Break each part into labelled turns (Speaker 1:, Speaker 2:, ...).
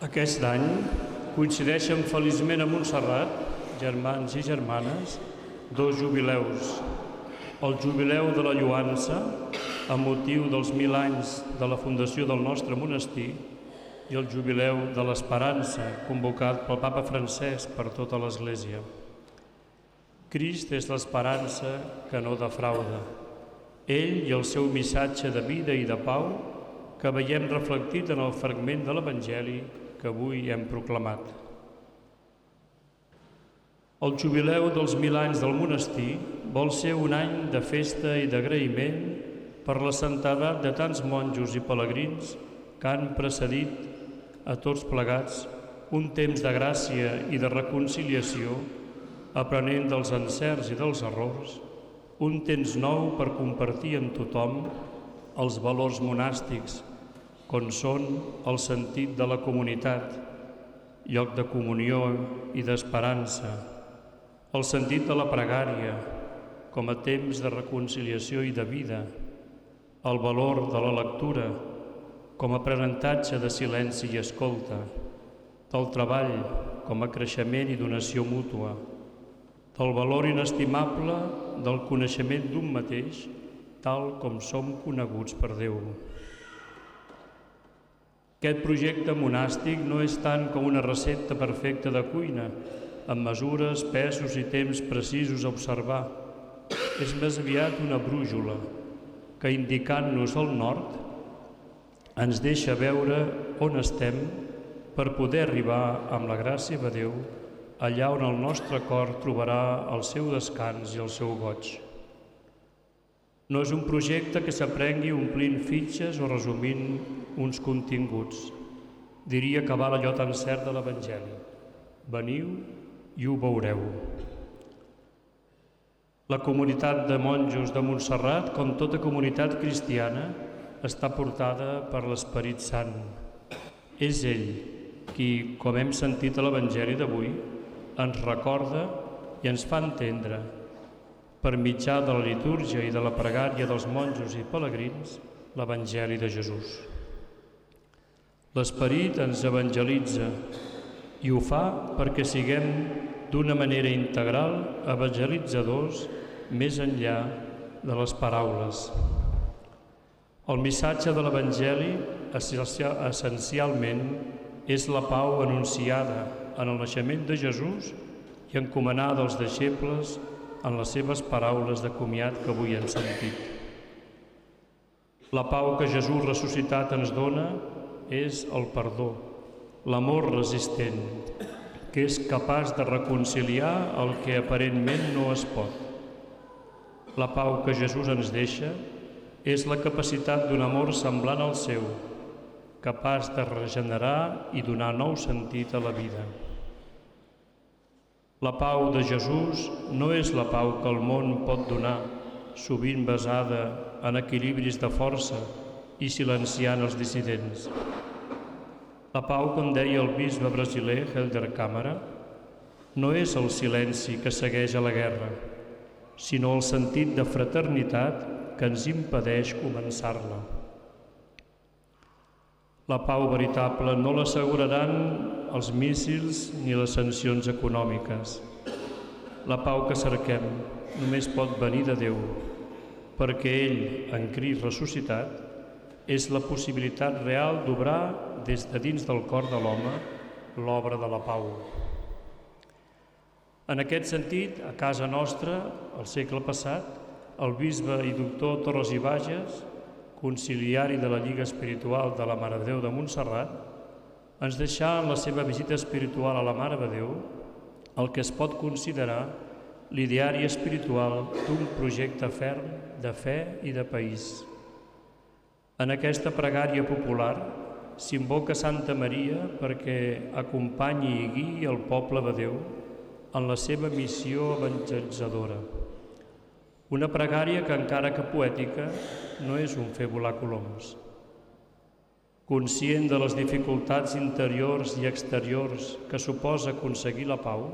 Speaker 1: Aquest any coincideixen feliçment a Montserrat, germans i germanes, dos jubileus. El jubileu de la Lloança, amb motiu dels 1000 anys de la fundació del nostre monestir, i el jubileu de l'Esperança, convocat pel Papa Francesc per tota l'Església. Crist és l'esperança que no defrauda. Ell i el seu missatge de vida i de pau que veiem reflectit en el fragment de l'Evangeli que avui hem proclamat. El jubileu dels 1000 anys del monestir vol ser un any de festa i d'agraïment per la santedat de tants monjos i pelegrins que han precedit a tots plegats un temps de gràcia i de reconciliació, aprenent dels encerts i dels errors, un temps nou per compartir amb tothom els valors monàstics, com són el sentit de la comunitat, lloc de comunió i d'esperança, el sentit de la pregària com a temps de reconciliació i de vida, el valor de la lectura com a aprenentatge de silenci i escolta, del treball com a creixement i donació mútua, del valor inestimable del coneixement d'un mateix, tal com som coneguts per Déu. Aquest projecte monàstic no és tant com una recepta perfecta de cuina, amb mesures, pesos i temps precisos a observar. És més aviat una brújula que, indicant-nos el nord, ens deixa veure on estem per poder arribar, amb la gràcia de Déu, allà on el nostre cor trobarà el seu descans i el seu goig. No és un projecte que s'aprengui omplint fitxes o resumint uns continguts. Diria que val allò tan cert de l'Evangeli. Veniu i ho veureu. La comunitat de monjos de Montserrat, com tota comunitat cristiana, està portada per l'Esperit Sant. És ell qui, com hem sentit a l'Evangeli d'avui, ens recorda i ens fa entendre, per mitjà de la litúrgia i de la pregària dels monjos i pelegrins, l'Evangeli de Jesús. L'Esperit ens evangelitza i ho fa perquè siguem d'una manera integral evangelitzadors més enllà de les paraules. El missatge de l'Evangeli essencialment és la pau anunciada en el naixement de Jesús i encomanada als deixebles en les seves paraules de comiat que avui hem sentit. La pau que Jesús ressuscitat ens dona és el perdó, l'amor resistent, que és capaç de reconciliar el que aparentment no es pot. La pau que Jesús ens deixa és la capacitat d'un amor semblant al seu, capaç de regenerar i donar nou sentit a la vida. La pau de Jesús no és la pau que el món pot donar, sovint basada en equilibris de força i silenciant els dissidents. La pau, com deia el bisbe brasiler Helder Câmara, no és el silenci que segueix a la guerra, sinó el sentit de fraternitat que ens impedeix començar-la. La pau veritable no l'asseguraran els míssils ni les sancions econòmiques. La pau que cerquem només pot venir de Déu, perquè ell, en Crist ressuscitat, és la possibilitat real d'obrar des de dins del cor de l'home l'obra de la pau. En aquest sentit, a casa nostra, al segle passat, el bisbe i doctor Torres i Bages, conciliari de la Lliga Espiritual de la Mare de Déu de Montserrat, ens deixà en la seva visita espiritual a la Mare de Déu el que es pot considerar l'ideari espiritual d'un projecte ferm de fe i de país. En aquesta pregària popular s'invoca Santa Maria perquè acompanyi i guiï el poble de Déu en la seva missió evangelitzadora. Una pregària que, encara que poètica, no és un fer volar coloms. Conscient de les dificultats interiors i exteriors que suposa aconseguir la pau,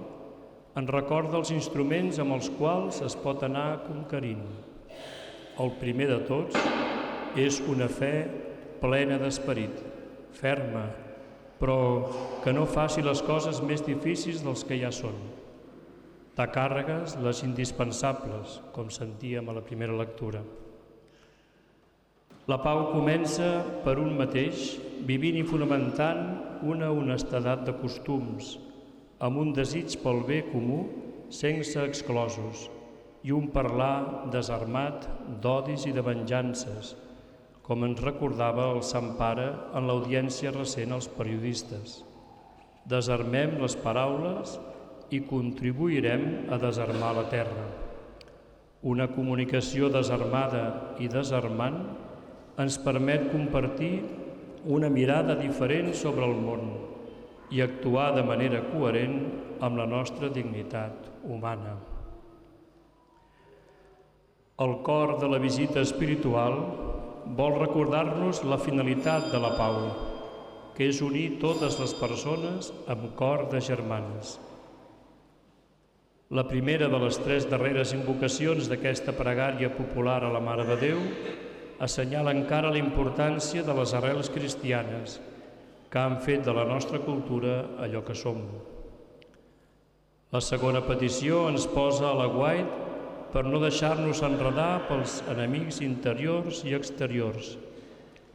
Speaker 1: ens recorda els instruments amb els quals es pot anar conquerint. El primer de tots és una fe plena d'esperit, ferma, però que no faci les coses més difícils dels que ja són. De càrregues les indispensables, com sentíem a la primera lectura. La pau comença per un mateix, vivint i fonamentant una honestedat de costums, amb un desig pel bé comú sense exclosos i un parlar desarmat d'odis i de venjances, com ens recordava el Sant Pare en l'audiència recent als periodistes. Desarmem les paraules i contribuirem a desarmar la terra. Una comunicació desarmada i desarmant ens permet compartir una mirada diferent sobre el món i actuar de manera coherent amb la nostra dignitat humana. El cor de la visita espiritual vol recordar-nos la finalitat de la pau, que és unir totes les persones amb cor de germans. La primera de les 3 darreres invocacions d'aquesta pregària popular a la Mare de Déu assenyala encara la importància de les arrels cristianes que han fet de la nostra cultura allò que som. La segona petició ens posa a l'aguait per no deixar-nos enredar pels enemics interiors i exteriors,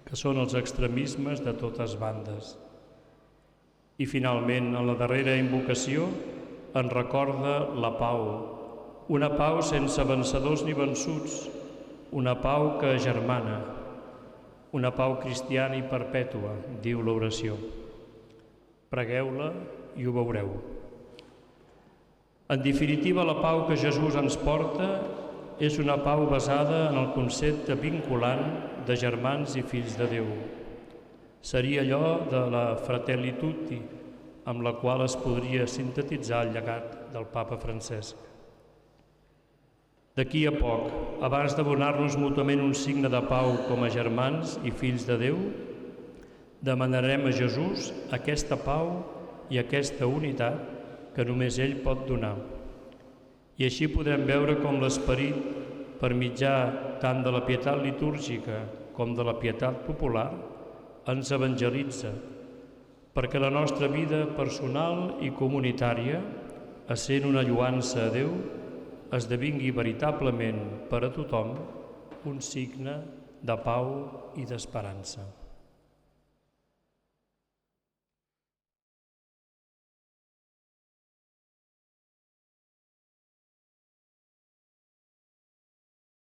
Speaker 1: que són els extremismes de totes bandes. I finalment, en la darrera invocació, ens recorda la pau, una pau sense vencedors ni vençuts, una pau que agermana, una pau cristiana i perpètua, diu l'oració. Pregueu-la i ho veureu. En definitiva, la pau que Jesús ens porta és una pau basada en el concepte vinculant de germans i fills de Déu. Seria allò de la Fratelli Tutti, amb la qual es podria sintetitzar el llegat del Papa Francesc. D'aquí a poc, abans de donar-nos mútuament un signe de pau com a germans i fills de Déu, demanarem a Jesús aquesta pau i aquesta unitat que només ell pot donar. I així podrem veure com l'Esperit, per mitjà tant de la pietat litúrgica com de la pietat popular, ens evangelitza, perquè la nostra vida personal i comunitària, essent una lloança a Déu, esdevingui veritablement per a tothom un signe de pau i d'esperança.